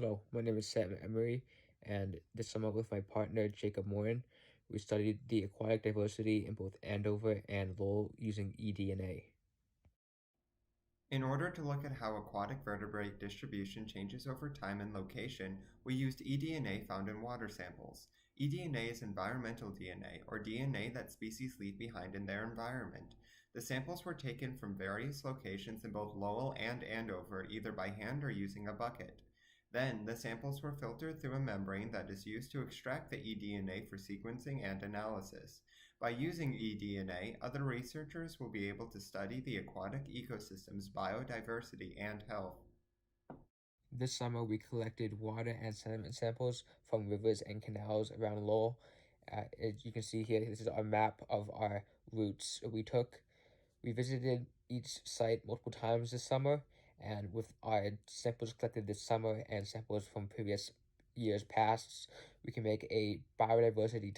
Hello, my name is Sam Emery, and this summer with my partner Jacob Morin, we studied the aquatic diversity in both Andover and Lowell using eDNA. In order to look at how aquatic vertebrate distribution changes over time and location, we used eDNA found in water samples. eDNA is environmental DNA, or DNA that species leave behind in their environment. The samples were taken from various locations in both Lowell and Andover, either by hand or using a bucket. Then, the samples were filtered through a membrane that is used to extract the eDNA for sequencing and analysis. By using eDNA, other researchers will be able to study the aquatic ecosystem's biodiversity and health. This summer we collected water and sediment samples from rivers and canals around Lowell. As you can see here, this is our map of our routes we took. We visited each site multiple times this summer, and with our samples collected this summer and samples from previous years past, we can make a biodiversity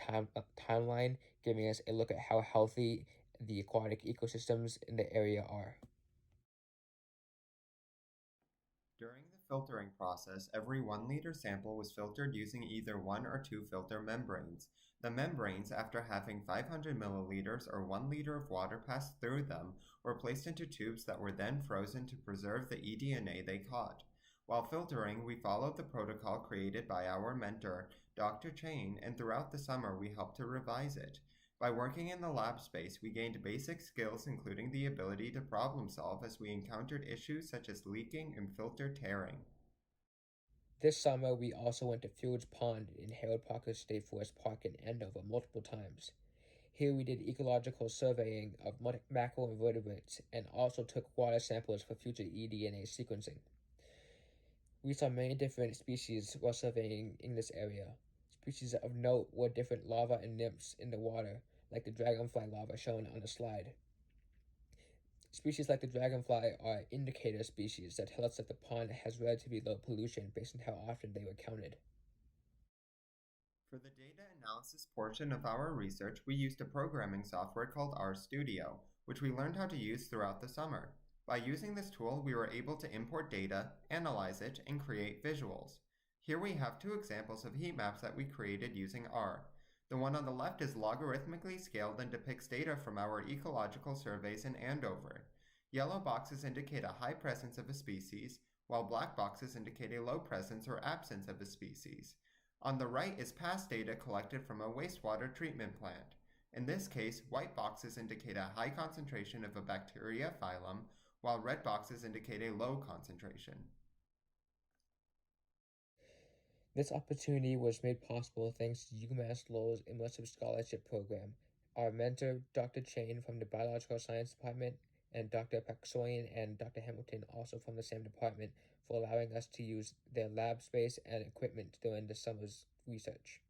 timeline, giving us a look at how healthy the aquatic ecosystems in the area are. During the filtering process, every 1 liter sample was filtered using either 1 or 2 filter membranes. The membranes, after having 500 milliliters or 1 liter of water pass through them, were placed into tubes that were then frozen to preserve the eDNA they caught. While filtering, we followed the protocol created by our mentor, Dr. Chain, and throughout the summer we helped to revise it. By working in the lab space, we gained basic skills including the ability to problem solve as we encountered issues such as leaking and filter tearing. This summer, we also went to Fields Pond in Harold Parker State Forest Park in Andover multiple times. Here we did ecological surveying of macroinvertebrates and also took water samples for future eDNA sequencing. We saw many different species while surveying in this area. Species of note were different larvae and nymphs in the water, like the dragonfly larva shown on the slide. Species like the dragonfly are indicator species that tell us that the pond has relatively low pollution based on how often they were counted. For the data analysis portion of our research, we used a programming software called RStudio, which we learned how to use throughout the summer. By using this tool, we were able to import data, analyze it, and create visuals. Here we have 2 examples of heat maps that we created using R. The one on the left is logarithmically scaled and depicts data from our ecological surveys in Andover. Yellow boxes indicate a high presence of a species, while black boxes indicate a low presence or absence of a species. On the right is past data collected from a wastewater treatment plant. In this case, white boxes indicate a high concentration of a bacteria phylum, while red boxes indicate a low concentration. This opportunity was made possible thanks to UMass Lowell's Immersive Scholarship Program. Our mentor, Dr. Chain from the Biological Science Department, and Dr. Paksoyan and Dr. Hamilton, also from the same department, for allowing us to use their lab space and equipment during the summer's research.